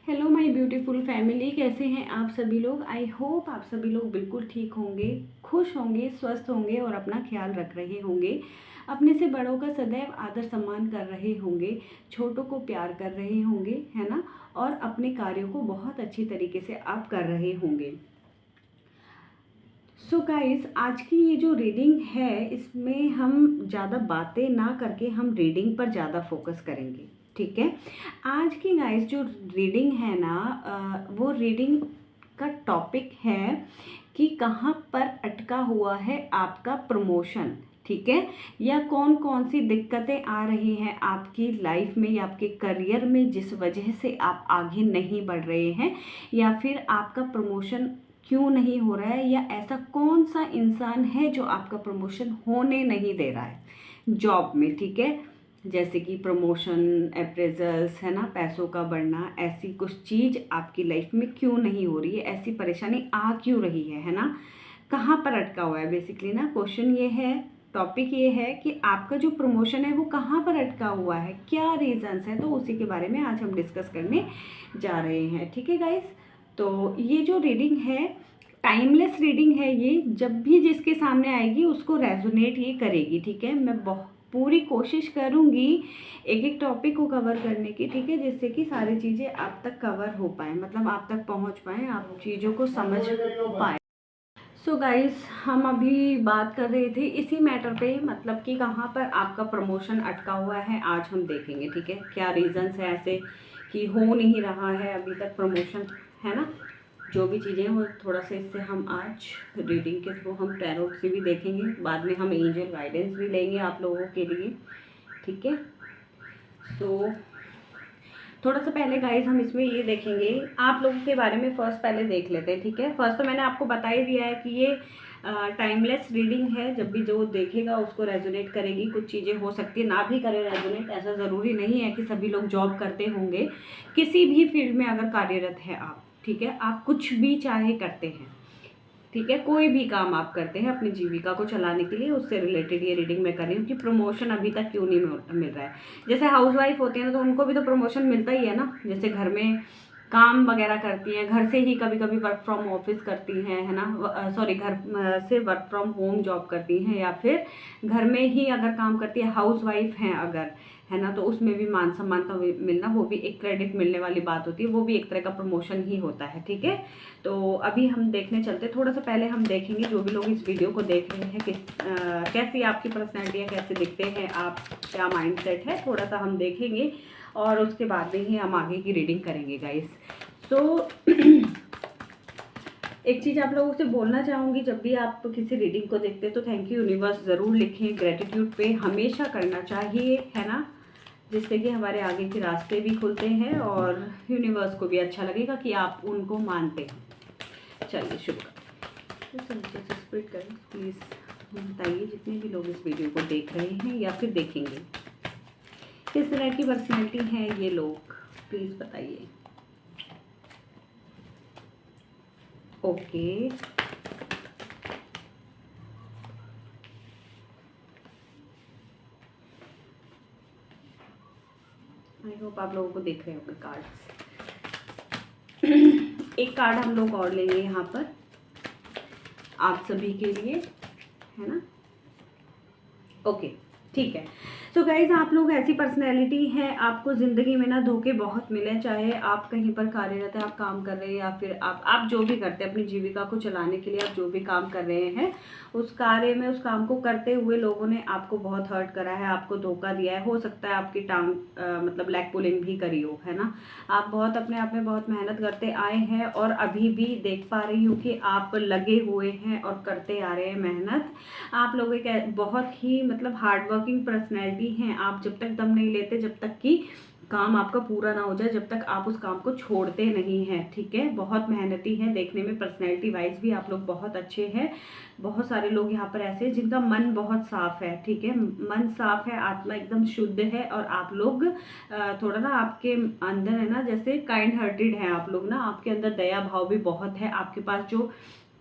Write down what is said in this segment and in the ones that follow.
Hello my beautiful family, कैसे हैं आप सभी लोग। आई होप आप सभी लोग बिल्कुल ठीक होंगे, खुश होंगे, स्वस्थ होंगे और अपना ख्याल रख रहे होंगे। अपने से बड़ों का सदैव आदर सम्मान कर रहे होंगे, छोटों को प्यार कर रहे होंगे, है ना। और अपने कार्यों को बहुत अच्छी तरीके से आप कर रहे होंगे। सो गाइस, आज की ये जो रीडिंग है इसमें हम ज़्यादा बातें ना करके हम रीडिंग पर ज़्यादा फोकस करेंगे। ठीक है। आज की गाइस जो रीडिंग है ना, वो रीडिंग का टॉपिक है कि कहाँ पर अटका हुआ है आपका प्रमोशन। ठीक है। या कौन कौन सी दिक्कतें आ रही हैं आपकी लाइफ में या आपके करियर में जिस वजह से आप आगे नहीं बढ़ रहे हैं, या फिर आपका प्रमोशन क्यों नहीं हो रहा है, या ऐसा कौन सा इंसान है जो आपका प्रमोशन होने नहीं दे रहा है जॉब में। ठीक है। जैसे कि प्रमोशन, अप्रेजल्स, है ना, पैसों का बढ़ना, ऐसी कुछ चीज़ आपकी लाइफ में क्यों नहीं हो रही है, ऐसी परेशानी आ क्यों रही है ना। कहाँ पर अटका हुआ है बेसिकली ना, क्वेश्चन ये है, टॉपिक ये है कि आपका जो प्रमोशन है वो कहाँ पर अटका हुआ है, क्या रीजंस है। तो उसी के बारे में आज हम डिस्कस करने जा रहे हैं। ठीक है गाइस। तो ये जो रीडिंग है टाइमलेस रीडिंग है, ये जब भी जिसके सामने आएगी उसको रेजोनेट ये करेगी। ठीक है। मैं बहुत पूरी कोशिश करूँगी एक एक टॉपिक को कवर करने की। ठीक है। जिससे कि सारी चीज़ें आप तक कवर हो पाए, मतलब आप तक पहुँच पाए, आप चीज़ों को समझ पाए। सो गाइस, हम अभी बात कर रहे थे इसी मैटर पे, मतलब कि कहाँ पर आपका प्रमोशन अटका हुआ है आज हम देखेंगे। ठीक है। क्या रीजंस है ऐसे कि हो नहीं रहा है अभी तक प्रमोशन, है ना। जो भी चीज़ें वो थोड़ा सा इससे हम आज रीडिंग के थ्रू हम टैरोट से भी देखेंगे, बाद में हम एंजल गाइडेंस भी लेंगे आप लोगों के लिए। ठीक है। तो थोड़ा सा पहले गाइज हम इसमें ये देखेंगे, आप लोगों के बारे में फर्स्ट पहले देख लेते हैं। ठीक है। फर्स्ट तो मैंने आपको बता ही दिया है कि ये टाइमलेस रीडिंग है, जब भी जो देखेगा उसको रेजोनेट करेगी। कुछ चीज़ें हो सकती है ना भी करे रेजोनेट, ऐसा ज़रूरी नहीं है कि सभी लोग जॉब करते होंगे। किसी भी फील्ड में अगर कार्यरत है आप, ठीक है, आप कुछ भी चाहे करते हैं, ठीक है, कोई भी काम आप करते हैं अपनी जीविका को चलाने के लिए, उससे रिलेटेड ये रीडिंग मैं कर रही हूँ कि प्रमोशन अभी तक क्यों नहीं मिल रहा है। जैसे हाउसवाइफ होती है ना, तो उनको भी तो प्रमोशन मिलता ही है ना। जैसे घर में काम वगैरह करती हैं, घर से ही कभी कभी वर्क फ्रॉम ऑफिस करती हैं, है ना, सॉरी, घर से वर्क फ्रॉम होम जॉब करती हैं, या फिर घर में ही अगर काम करती है, हाउसवाइफ हैं अगर, है ना, तो उसमें भी मान सम्मान का मिलना, वो भी एक क्रेडिट मिलने वाली बात होती है, वो भी एक तरह का प्रमोशन ही होता है। ठीक है। तो अभी हम देखने चलते, थोड़ा सा पहले हम देखेंगे जो भी लोग इस वीडियो को देख रहे हैं कैसी आपकी पर्सनैलिटी है, कैसे दिखते हैं आप, क्या माइंडसेट है, थोड़ा सा हम देखेंगे और उसके बाद में ही हम आगे की रीडिंग करेंगे गाइस। तो एक चीज़ आप लोगों से बोलना चाहूँगी, जब भी आप किसी रीडिंग को देखते हैं तो थैंक यू यूनिवर्स ज़रूर लिखें, ग्रेटिट्यूड पे हमेशा करना चाहिए, है ना, जिससे कि हमारे आगे के रास्ते भी खुलते हैं और यूनिवर्स को भी अच्छा लगेगा कि आप उनको मानते हैं। चलिए शुरू करते स्प्रिट करें प्लीज़। बताइए जितने भी लोग इस वीडियो को देख रहे हैं या फिर देखेंगे, किस तरह की पर्सनैलिटी हैं ये लोग, प्लीज़ बताइए। ओके, आई होप आप लोगों को दिख रहे होंगे कार्ड्स। एक कार्ड हम लोग और लेंगे यहाँ पर आप सभी के लिए, है ना। ओके, ठीक है। तो गाइज, आप लोग ऐसी पर्सनैलिटी हैं, आपको ज़िंदगी में ना धोखे बहुत मिले, चाहे आप कहीं पर कार्यरत हैं, आप काम कर रहे हैं, या फिर आप जो भी करते हैं अपनी जीविका को चलाने के लिए, आप जो भी काम कर रहे हैं उस कार्य में, उस काम को करते हुए लोगों ने आपको बहुत हर्ट करा है, आपको धोखा दिया है, हो सकता है आपकी टांग मतलब लेग पुलिंग भी करी हो, है ना। आप बहुत अपने आप में बहुत मेहनत करते आए हैं और अभी भी देख पा रही हूँ कि आप लगे हुए हैं और करते आ रहे हैं मेहनत। आप लोग एक बहुत ही मतलब हार्ड वर्किंग पर्सनैलिटी हैं। आप जब तक दम नहीं लेते, जब तक कि काम आपका पूरा ना हो जाए, जब तक आप उस काम को छोड़ते नहीं हैं। ठीक है। बहुत मेहनती हैं, देखने में पर्सनैलिटी वाइज भी आप लोग बहुत अच्छे हैं। बहुत सारे लोग यहाँ पर ऐसे हैं जिनका मन बहुत साफ है। ठीक है। मन साफ है, आत्मा एकदम शुद्ध है, और आप लोग थोड़ा ना आपके अंदर है ना, जैसे काइंड हार्टेड हैं आप लोग ना, आपके अंदर दया भाव भी बहुत है। आपके पास जो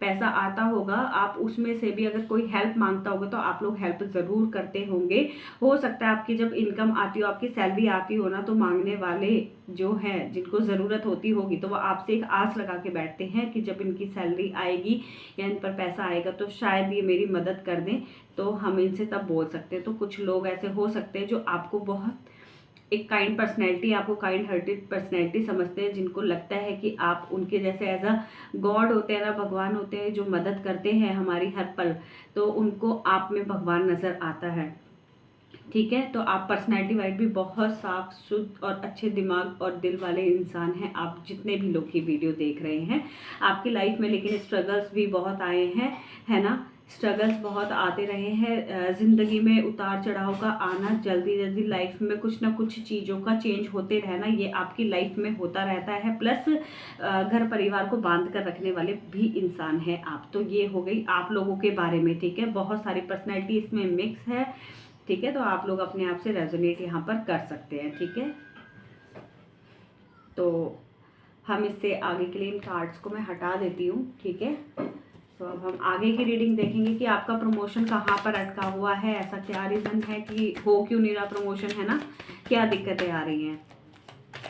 पैसा आता होगा, आप उसमें से भी अगर कोई हेल्प मांगता होगा तो आप लोग हेल्प ज़रूर करते होंगे। हो सकता है आपकी जब इनकम आती हो, आपकी सैलरी आती हो ना, तो मांगने वाले जो हैं जिनको ज़रूरत होती होगी तो वो आपसे एक आस लगा के बैठते हैं कि जब इनकी सैलरी आएगी या इन पर पैसा आएगा तो शायद ये मेरी मदद कर दें, तो हम इनसे तब बोल सकते हैं। तो कुछ लोग ऐसे हो सकते हैं जो आपको बहुत एक काइंड पर्सनैलिटी, आपको काइंड हार्टेड पर्सनैलिटी समझते हैं, जिनको लगता है कि आप उनके जैसे एज अ गॉड होते हैं ना, भगवान होते हैं जो मदद करते हैं हमारी हर पल, तो उनको आप में भगवान नज़र आता है। ठीक है, तो आप पर्सनैलिटी वाइज भी बहुत साफ शुद्ध और अच्छे दिमाग और दिल वाले इंसान हैं, आप जितने भी लोग की वीडियो देख रहे हैं। आपकी लाइफ में लेकिन स्ट्रगल्स भी बहुत आए हैं, है ना, स्ट्रगल्स बहुत आते रहे हैं। ज़िंदगी में उतार चढ़ाव का आना, जल्दी जल्दी लाइफ में कुछ ना कुछ चीज़ों का चेंज होते रहना, ये आपकी लाइफ में होता रहता है। प्लस घर परिवार को बांध कर रखने वाले भी इंसान हैं आप। तो ये हो गई आप लोगों के बारे में। ठीक है, बहुत सारी पर्सनैलिटी इसमें मिक्स है। ठीक है, तो आप लोग अपने आप से रेजोनेट यहाँ पर कर सकते हैं। ठीक है, तो हम इससे आगे के लिए इन कार्ड्स को मैं हटा देती हूँ। ठीक है, तो अब हम आगे की रीडिंग देखेंगे कि आपका प्रमोशन कहाँ पर अटका हुआ है, ऐसा क्या रीज़न है कि हो क्यों नहीं रहा प्रमोशन, है ना, क्या दिक्कतें आ रही हैं,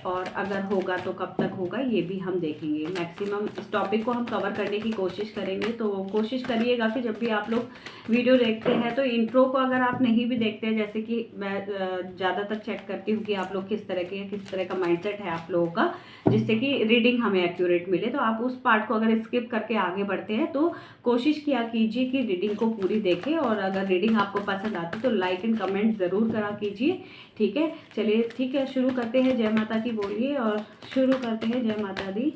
और अगर होगा तो कब तक होगा ये भी हम देखेंगे। मैक्सिमम इस टॉपिक को हम कवर करने की कोशिश करेंगे, तो कोशिश करिएगा कि जब भी आप लोग वीडियो देखते हैं तो इंट्रो को अगर आप नहीं भी देखते हैं, जैसे कि मैं ज़्यादातर चेक करती हूँ कि आप लोग किस तरह का माइंडसेट है आप लोगों का, जिससे कि रीडिंग हमें एक्यूरेट मिले। तो आप उस पार्ट को अगर स्किप करके आगे बढ़ते हैं तो कोशिश किया कीजिए कि रीडिंग को पूरी देखें, और अगर रीडिंग आपको पसंद आती तो लाइक एंड कमेंट ज़रूर करा कीजिए। ठीक है, चलिए ठीक है, शुरू करते हैं। जय माता की बोलिए और शुरू करते हैं। जय माता दी।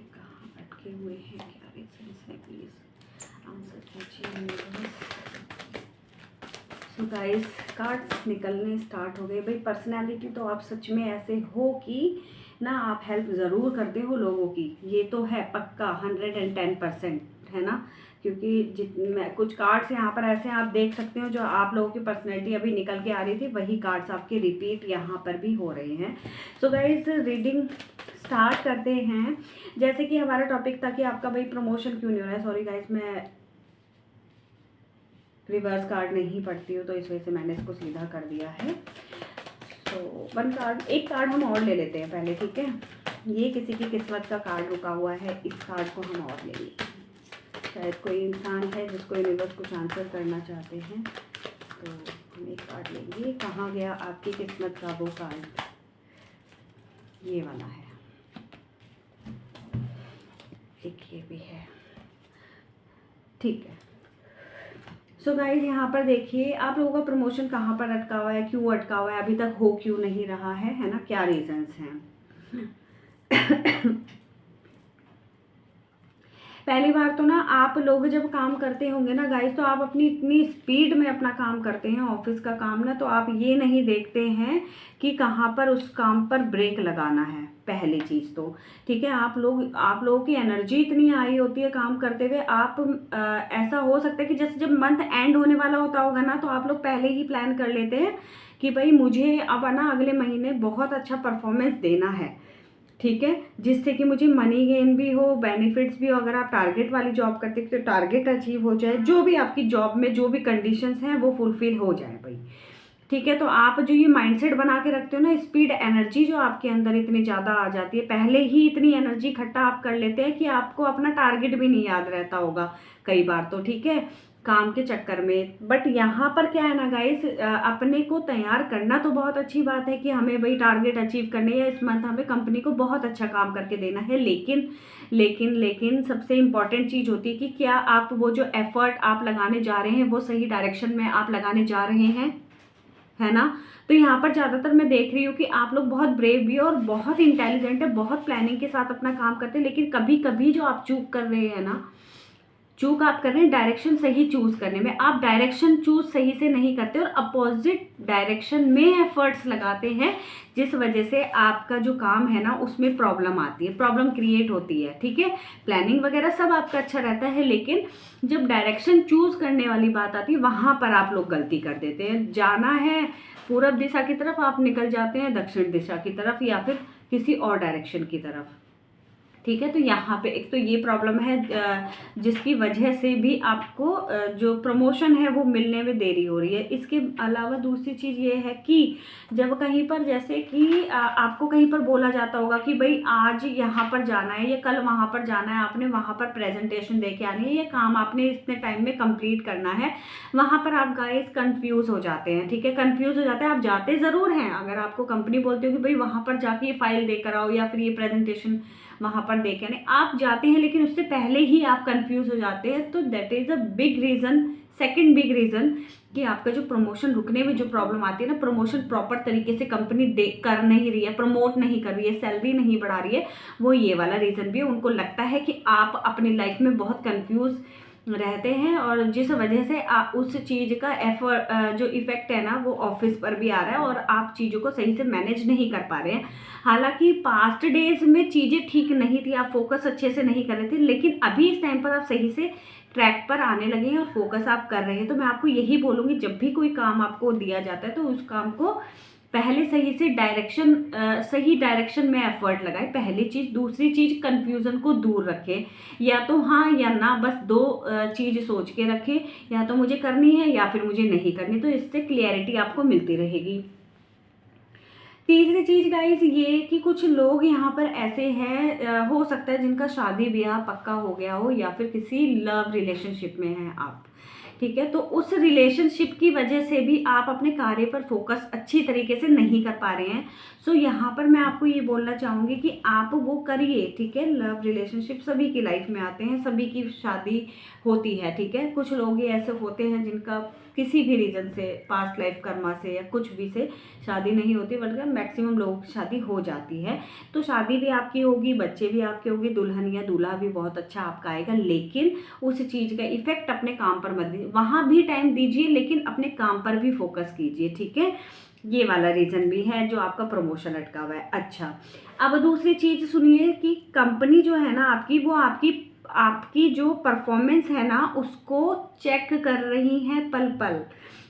कहाँ अटके हुए हैं, क्या रीजंस है, प्लीज आंसर कीजिए। सो गाइस, कार्ड्स निकलने स्टार्ट हो गए। भाई पर्सनालिटी तो आप सच में ऐसे हो कि ना आप हेल्प ज़रूर करते हो लोगों की, ये तो है पक्का 110%, है ना, क्योंकि कुछ कार्ड्स यहाँ पर ऐसे आप देख सकते हो जो आप लोगों की पर्सनैलिटी अभी निकल के आ रही थी, वही कार्ड्स आपके रिपीट यहाँ पर भी हो रहे हैं। सो गाइस, रीडिंग स्टार्ट करते हैं। जैसे कि हमारा टॉपिक था कि आपका भाई प्रमोशन क्यों नहीं हो रहा है। सॉरी गाइस, मैं रिवर्स कार्ड नहीं पढ़ती हूँ तो इस वजह से मैंने इसको सीधा कर दिया है। तो एक कार्ड हम और ले लेते हैं पहले। ठीक है, ये किसी की किस्मत का कार्ड रुका हुआ है, इस कार्ड को हम और लेंगे। शायद कोई इंसान है जिसको यूनिवर्स कुछ आंसर करना चाहते हैं, तो हम एक कार्ड लेंगे। कहाँ गया आपकी किस्मत का वो कार्ड, ये वाला है, एक ये भी है। ठीक है, सो गाइज यहाँ पर देखिए आप लोगों का प्रमोशन कहाँ पर अटका हुआ है, क्यों अटका हुआ है, अभी तक हो क्यों नहीं रहा है ना, क्या रीजंस हैं। पहली बार तो ना आप लोग जब काम करते होंगे ना गाइस, तो आप अपनी इतनी स्पीड में अपना काम करते हैं ऑफिस का काम ना, तो आप ये नहीं देखते हैं कि कहाँ पर उस काम पर ब्रेक लगाना है, पहली चीज़ तो। ठीक है, आप लोगों की एनर्जी इतनी हाई होती है काम करते हुए। आप ऐसा हो सकता है कि जैसे जब मंथ एंड होने वाला होता होगा ना, तो आप लोग पहले ही प्लान कर लेते हैं कि भाई मुझे अब ना अगले महीने बहुत अच्छा परफॉर्मेंस देना है। ठीक है, जिससे कि मुझे मनी गेन भी हो, बेनिफिट्स भी हो। अगर आप टारगेट वाली जॉब करते हैं तो टारगेट अचीव हो जाए, जो भी आपकी जॉब में जो भी कंडीशंस हैं वो फुलफिल हो जाए भाई। ठीक है, तो आप जो ये माइंडसेट बना के रखते हो ना, स्पीड एनर्जी जो आपके अंदर इतनी ज़्यादा आ जाती है, पहले ही इतनी एनर्जी इकट्ठा आप कर लेते हैं कि आपको अपना टारगेट भी नहीं याद रहता होगा कई बार तो। ठीक है, काम के चक्कर में। बट यहाँ पर क्या है ना गाइस, अपने को तैयार करना तो बहुत अच्छी बात है कि हमें भाई टारगेट अचीव करने या इस मंथ हमें कंपनी को बहुत अच्छा काम करके देना है, लेकिन सबसे इम्पॉर्टेंट चीज़ होती है कि क्या आप वो जो एफर्ट आप लगाने जा रहे हैं वो सही डायरेक्शन में आप लगाने जा रहे हैं, है ना। तो यहाँ पर ज़्यादातर मैं देख रही हूँ कि आप लोग बहुत ब्रेव भी और बहुत इंटेलिजेंट है, बहुत प्लानिंग के साथ अपना काम करते हैं, लेकिन कभी कभी जो आप चूक कर रहे हैं ना, चूक आप कर रहे हैं डायरेक्शन सही चूज करने में, आप डायरेक्शन चूज सही से नहीं करते और अपोजिट डायरेक्शन में एफर्ट्स लगाते हैं, जिस वजह से आपका जो काम है ना उसमें प्रॉब्लम आती है, प्रॉब्लम क्रिएट होती है। ठीक है, प्लानिंग वगैरह सब आपका अच्छा रहता है, लेकिन जब डायरेक्शन चूज करने वाली बात आती है वहां पर आप लोग गलती कर देते हैं। जाना है पूरब दिशा की तरफ, आप निकल जाते हैं दक्षिण दिशा की तरफ या फिर किसी और डायरेक्शन की तरफ। ठीक है, तो यहाँ पे एक तो ये प्रॉब्लम है जिसकी वजह से भी आपको जो प्रमोशन है वो मिलने में देरी हो रही है। इसके अलावा दूसरी चीज़ ये है कि जब कहीं पर जैसे कि आपको कहीं पर बोला जाता होगा कि भाई आज यहाँ पर जाना है या कल वहाँ पर जाना है, आपने वहाँ पर प्रेजेंटेशन दे के आनी है, ये काम आपने इतने टाइम में कंप्लीट करना है, वहाँ पर आप गाइस कंफ्यूज हो जाते हैं। ठीक है, कंफ्यूज हो जाते हैं, आप जाते ज़रूर हैं, अगर आपको कंपनी बोलती हो कि भाई वहाँ पर जाके ये फाइल देकर आओ या फिर ये प्रेजेंटेशन वहाँ पर देखे नहीं, आप जाते हैं लेकिन उससे पहले ही आप कंफ्यूज हो जाते हैं। तो that is a big reason, second big reason कि आपका जो प्रमोशन रुकने में जो प्रॉब्लम आती है ना, प्रमोशन प्रॉपर तरीके से कंपनी दे कर नहीं रही है, प्रमोट नहीं कर रही है, सैलरी नहीं बढ़ा रही है, वो ये वाला रीज़न भी है। उनको लगता है कि आप अपनी लाइफ में बहुत कंफ्यूज रहते हैं और जिस वजह से उस चीज़ का एफर्ट जो इफ़ेक्ट है ना वो ऑफिस पर भी आ रहा है और आप चीज़ों को सही से मैनेज नहीं कर पा रहे हैं। हालांकि पास्ट डेज में चीज़ें ठीक नहीं थी, आप फोकस अच्छे से नहीं कर रहे थे, लेकिन अभी इस टाइम पर आप सही से ट्रैक पर आने लगे हैं और फोकस आप कर रहे हैं। तो मैं आपको यही बोलूँगी, जब भी कोई काम आपको दिया जाता है तो उस काम को पहले सही से सही डायरेक्शन में एफर्ट लगाए, पहली चीज़। दूसरी चीज़, कन्फ्यूज़न को दूर रखें, या तो हाँ या ना, बस दो चीज़ सोच के रखें, या तो मुझे करनी है या फिर मुझे नहीं करनी, तो इससे क्लियरिटी आपको मिलती रहेगी। तीसरी चीज़ गाइस ये कि कुछ लोग यहाँ पर ऐसे हैं, हो सकता है जिनका शादी ब्याह पक्का हो गया हो या फिर किसी लव रिलेशनशिप में हैं आप। ठीक है, तो उस रिलेशनशिप की वजह से भी आप अपने कार्य पर फोकस अच्छी तरीके से नहीं कर पा रहे हैं। सो यहाँ पर मैं आपको ये बोलना चाहूँगी कि आप वो करिए। ठीक है, लव रिलेशनशिप सभी की लाइफ में आते हैं, सभी की शादी होती है। ठीक है, कुछ लोग ही ऐसे होते हैं जिनका किसी भी रीज़न से, पास्ट लाइफ कर्मा से या कुछ भी से शादी नहीं होती, बल्कि मैक्सिमम लोगों की शादी हो जाती है। तो शादी भी आपकी होगी, बच्चे भी आपके होंगे, दुल्हन या दूल्हा भी बहुत अच्छा आपका आएगा, लेकिन उस चीज़ का इफेक्ट अपने काम पर मत दीजिए। वहाँ भी टाइम दीजिए लेकिन अपने काम पर भी फोकस कीजिए। ठीक है, ये वाला रीज़न भी है जो आपका प्रमोशन अटका हुआ है। अच्छा, अब दूसरी चीज़ सुनिए कि कंपनी जो है ना आपकी, वो आपकी जो परफॉर्मेंस है ना उसको चेक कर रही हैं पल पल।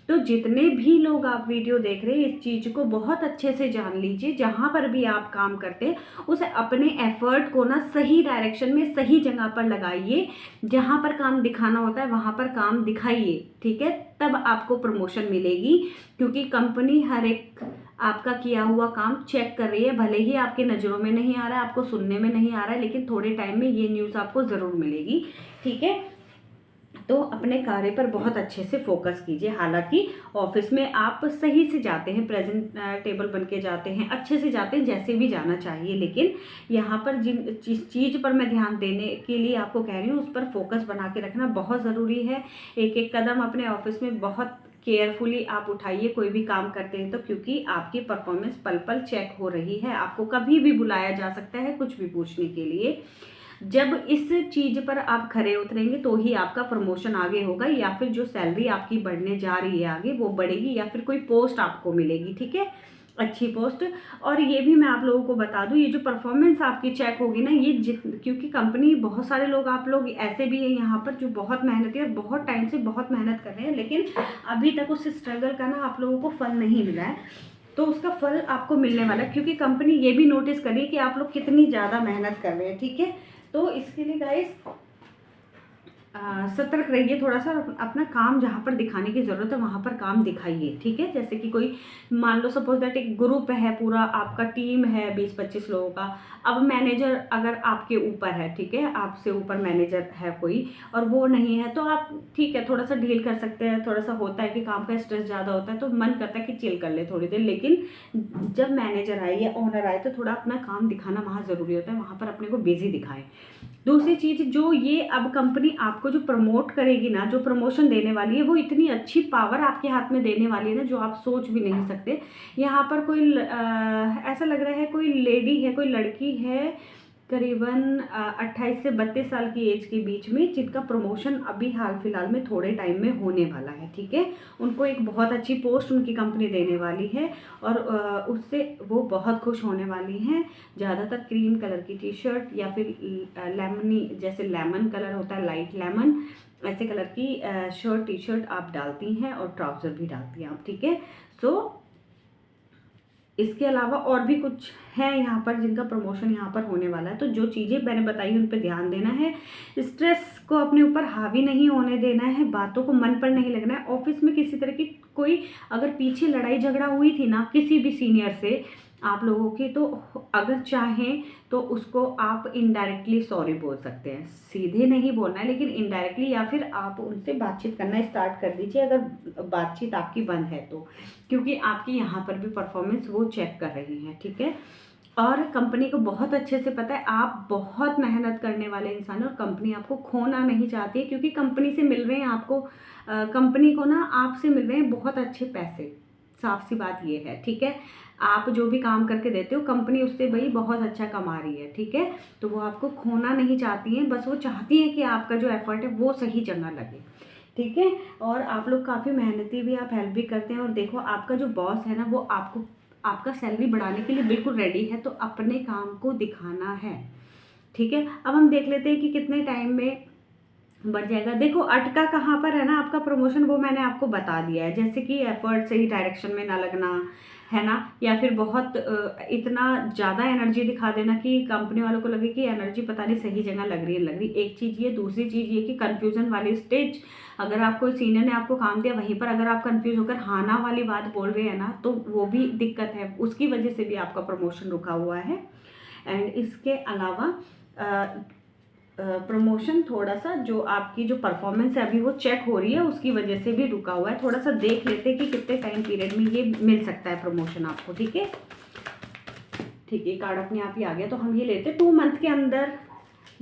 तो जितने भी लोग आप वीडियो देख रहे हैं, इस चीज़ को बहुत अच्छे से जान लीजिए, जहाँ पर भी आप काम करते हैं उस अपने एफर्ट को ना सही डायरेक्शन में सही जगह पर लगाइए, जहाँ पर काम दिखाना होता है वहाँ पर काम दिखाइए। ठीक है, तब आपको प्रमोशन मिलेगी, क्योंकि कंपनी हर एक आपका किया हुआ काम चेक कर रही है। भले ही आपके नज़रों में नहीं आ रहा है, आपको सुनने में नहीं आ रहा है, लेकिन थोड़े टाइम में ये न्यूज़ आपको ज़रूर मिलेगी। ठीक है, तो अपने कार्य पर बहुत अच्छे से फोकस कीजिए। हालांकि ऑफिस में आप सही से जाते हैं, प्रेजेंटेबल बन के जाते हैं, अच्छे से जाते हैं, जैसे भी जाना चाहिए, लेकिन यहाँ पर जिस चीज़ पर मैं ध्यान देने के लिए आपको कह रही हूँ उस पर फोकस बना के रखना बहुत ज़रूरी है। एक एक कदम अपने ऑफिस में बहुत केयरफुली आप उठाइए कोई भी काम करते हैं तो, क्योंकि आपकी परफॉर्मेंस पल पल चेक हो रही है। आपको कभी भी बुलाया जा सकता है कुछ भी पूछने के लिए। जब इस चीज़ पर आप खरे उतरेंगे तो ही आपका प्रमोशन आगे होगा, या फिर जो सैलरी आपकी बढ़ने जा रही है आगे वो बढ़ेगी, या फिर कोई पोस्ट आपको मिलेगी। ठीक है, अच्छी पोस्ट। और ये भी मैं आप लोगों को बता दूं, ये जो परफॉर्मेंस आपकी चेक होगी ना, ये क्योंकि कंपनी, बहुत सारे लोग, आप लोग ऐसे भी हैं यहाँ पर जो बहुत मेहनती और बहुत टाइम से बहुत मेहनत कर रहे हैं, लेकिन अभी तक उस स्ट्रगल का ना आप लोगों को फल नहीं मिला है, तो उसका फल आपको मिलने वाला है, क्योंकि कंपनी ये भी नोटिस कर रही है कि आप लोग कितनी ज़्यादा मेहनत कर रहे हैं। ठीक है, तो इसके लिए गाइस सतर्क रहिए थोड़ा सा, अपना काम जहाँ पर दिखाने की ज़रूरत है वहाँ पर काम दिखाइए। ठीक है, जैसे कि कोई मान लो सपोज दैट एक ग्रुप है, पूरा आपका टीम है 20-25 लोगों का, अब मैनेजर अगर आपके ऊपर है, ठीक है, आपसे ऊपर मैनेजर है कोई और वो नहीं है, तो आप ठीक है थोड़ा सा डील कर सकते हैं। थोड़ा सा होता है कि काम का स्ट्रेस ज़्यादा होता है तो मन करता है कि चिल कर ले थोड़ी देर, लेकिन जब मैनेजर आए या ओनर आए तो थोड़ा अपना काम दिखाना वहाँ ज़रूरी होता है, वहाँ पर अपने को बिजी दिखाएं। दूसरी चीज़, जो ये अब कंपनी आपको जो प्रमोट करेगी ना, जो प्रमोशन देने वाली है, वो इतनी अच्छी पावर आपके हाथ में देने वाली है ना, जो आप सोच भी नहीं सकते। यहाँ पर कोई ऐसा लग रहा है कोई लेडी है, कोई लड़की है करीबन 28 से 32 साल की एज के बीच में, जिनका प्रमोशन अभी हाल फिलहाल में थोड़े टाइम में होने वाला है। ठीक है, उनको एक बहुत अच्छी पोस्ट उनकी कंपनी देने वाली है और उससे वो बहुत खुश होने वाली हैं। ज़्यादातर क्रीम कलर की टी शर्ट या फिर लेमनी, जैसे लेमन कलर होता है, लाइट लेमन, ऐसे कलर की शर्ट टी शर्ट आप डालती हैं और ट्राउज़र भी डालती हैं आप। ठीक है, सो इसके अलावा और भी कुछ है यहाँ पर जिनका प्रमोशन यहाँ पर होने वाला है। तो जो चीज़ें मैंने बताई उन पर ध्यान देना है, स्ट्रेस को अपने ऊपर हावी नहीं होने देना है, बातों को मन पर नहीं लगना है। ऑफिस में किसी तरह की कोई अगर पीछे लड़ाई झगड़ा हुई थी ना किसी भी सीनियर से आप लोगों की, तो अगर चाहें तो उसको आप इनडायरेक्टली सॉरी बोल सकते हैं। सीधे नहीं बोलना है लेकिन इनडायरेक्टली, या फिर आप उनसे बातचीत करना स्टार्ट कर दीजिए अगर बातचीत आपकी बंद है तो, क्योंकि आपकी यहाँ पर भी परफॉर्मेंस वो चेक कर रहे हैं। ठीक है, और कंपनी को बहुत अच्छे से पता है आप बहुत मेहनत करने वाले इंसान हैं और कंपनी आपको खोना नहीं चाहती है, क्योंकि कंपनी से मिल रहे हैं आपको, कंपनी को ना आपसे मिल रहे हैं बहुत अच्छे पैसे। साफ सी बात ये है। ठीक है, आप जो भी काम करके देते हो कंपनी उससे भाई बहुत अच्छा कमा रही है। ठीक है, तो वो आपको खोना नहीं चाहती हैं, बस वो चाहती हैं कि आपका जो एफर्ट है वो सही जगह लगे। ठीक है, और आप लोग काफ़ी मेहनती भी, आप हेल्प भी करते हैं। और देखो आपका जो बॉस है ना वो आपको आपका सैलरी बढ़ाने के लिए बिल्कुल रेडी है, तो अपने काम को दिखाना है। ठीक है, अब हम देख लेते हैं कि कितने टाइम में बढ़ जाएगा। देखो अटका कहाँ पर है ना आपका प्रमोशन, वो मैंने आपको बता दिया है। जैसे कि एफर्ट सही डायरेक्शन में ना लगना है ना, या फिर बहुत इतना ज़्यादा एनर्जी दिखा देना कि कंपनी वालों को लगे कि एनर्जी पता नहीं सही जगह लग रही। एक चीज़ ये, दूसरी चीज़ ये कि कन्फ्यूज़न वाली स्टेज, अगर आपको सीनियर ने आपको काम दिया वहीं पर अगर आप कंफ्यूज होकर हाँ ना वाली बात बोल रहे हैं ना, तो वो भी दिक्कत है, उसकी वजह से भी आपका प्रमोशन रुका हुआ है। एंड इसके अलावा प्रमोशन थोड़ा सा जो आपकी जो परफॉर्मेंस है अभी वो चेक हो रही है, उसकी वजह से भी रुका हुआ है। थोड़ा सा देख लेते हैं कि कितने टाइम पीरियड में ये मिल सकता है प्रमोशन आपको। ठीक है, ठीक है, कार्ड अपने आप ही आ गया। तो हम ये लेते हैं 2 मंथ के अंदर,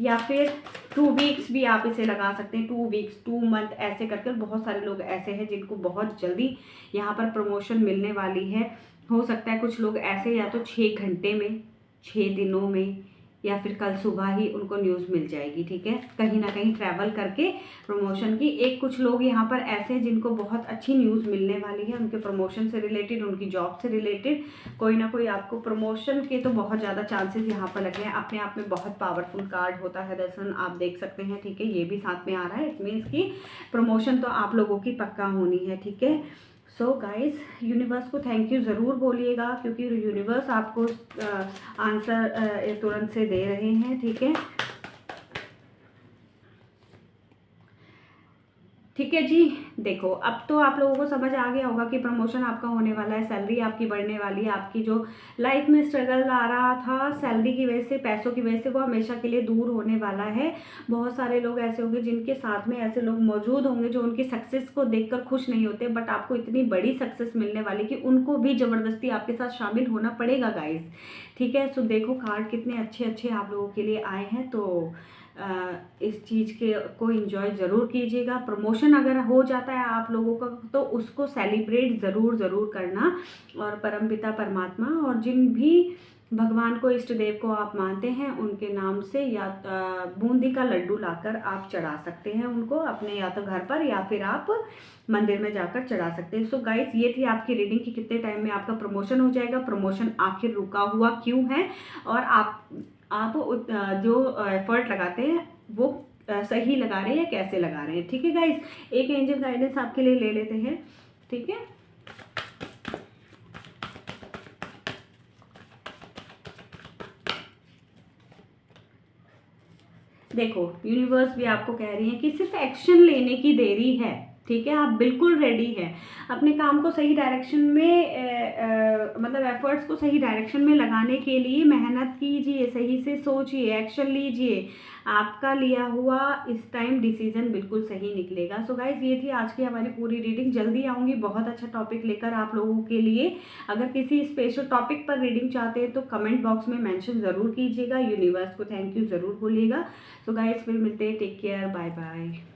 या फिर 2 वीक्स भी आप इसे लगा सकते हैं। 2 वीक्स, 2 मंथ, ऐसे करके बहुत सारे लोग ऐसे हैं जिनको बहुत जल्दी यहाँ पर प्रमोशन मिलने वाली है। हो सकता है कुछ लोग ऐसे या तो 6 घंटे में, 6 दिनों में, या फिर कल सुबह ही उनको न्यूज़ मिल जाएगी। ठीक है, कहीं ना कहीं ट्रैवल करके प्रमोशन की। एक कुछ लोग यहाँ पर ऐसे हैं जिनको बहुत अच्छी न्यूज़ मिलने वाली है, उनके प्रमोशन से रिलेटेड, उनकी जॉब से रिलेटेड कोई ना कोई आपको प्रमोशन के तो बहुत ज़्यादा चांसेस यहाँ पर लग रहे हैं। अपने आप में बहुत पावरफुल कार्ड होता है दर्शन, आप देख सकते हैं। ठीक है, ये भी साथ में आ रहा है, इट मीन्स कि प्रमोशन तो आप लोगों की पक्का होनी है। ठीक है, सो गाइस यूनिवर्स को थैंक यू ज़रूर बोलिएगा, क्योंकि यूनिवर्स आपको आंसर तुरंत से दे रहे हैं। ठीक है, ठीक है जी। देखो अब तो आप लोगों को समझ आ गया होगा कि प्रमोशन आपका होने वाला है, सैलरी आपकी बढ़ने वाली है। आपकी जो लाइफ में स्ट्रगल आ रहा था सैलरी की वजह से, पैसों की वजह से, वो हमेशा के लिए दूर होने वाला है। बहुत सारे लोग ऐसे होंगे जिनके साथ में ऐसे लोग मौजूद होंगे जो उनकी सक्सेस को देखकर खुश नहीं होते, बट आपको इतनी बड़ी सक्सेस मिलने वाली कि उनको भी ज़बरदस्ती आपके साथ शामिल होना पड़ेगा गाइस। ठीक है, सो देखो कार्ड कितने अच्छे अच्छे आप लोगों के लिए आए हैं। तो इस चीज़ के को एंजॉय ज़रूर कीजिएगा। प्रमोशन अगर हो जाता है आप लोगों का तो उसको सेलिब्रेट ज़रूर करना। और परमपिता परमात्मा और जिन भी भगवान को, इष्ट देव को आप मानते हैं, उनके नाम से या बूंदी का लड्डू लाकर आप चढ़ा सकते हैं उनको अपने, या तो घर पर या फिर आप मंदिर में जाकर चढ़ा सकते हैं। सो गाइस ये थी आपकी रीडिंग कि कितने टाइम में आपका प्रमोशन हो जाएगा, प्रमोशन आखिर रुका हुआ क्यों है, और आप जो एफर्ट लगाते हैं वो सही लगा रहे हैं, कैसे लगा रहे हैं। ठीक है गाइस, एक एंजल गाइडेंस आपके लिए ले लेते हैं। ठीक है, देखो यूनिवर्स भी आपको कह रही है कि सिर्फ एक्शन लेने की देरी है। ठीक है, आप बिल्कुल रेडी हैं अपने काम को सही डायरेक्शन में मतलब एफर्ट्स को सही डायरेक्शन में लगाने के लिए। मेहनत कीजिए, सही से सोचिए, एक्शन लीजिए। आपका लिया हुआ इस टाइम डिसीजन बिल्कुल सही निकलेगा। सो गाइज ये थी आज की हमारी पूरी रीडिंग। जल्दी आऊँगी बहुत अच्छा टॉपिक लेकर आप लोगों के लिए। अगर किसी स्पेशल टॉपिक पर रीडिंग चाहते हैं तो कमेंट बॉक्स में मेंशन ज़रूर कीजिएगा। यूनिवर्स को थैंक यू ज़रूर बोलिएगा। सो गाइज फिर मिलते हैं, टेक केयर, बाय बाय।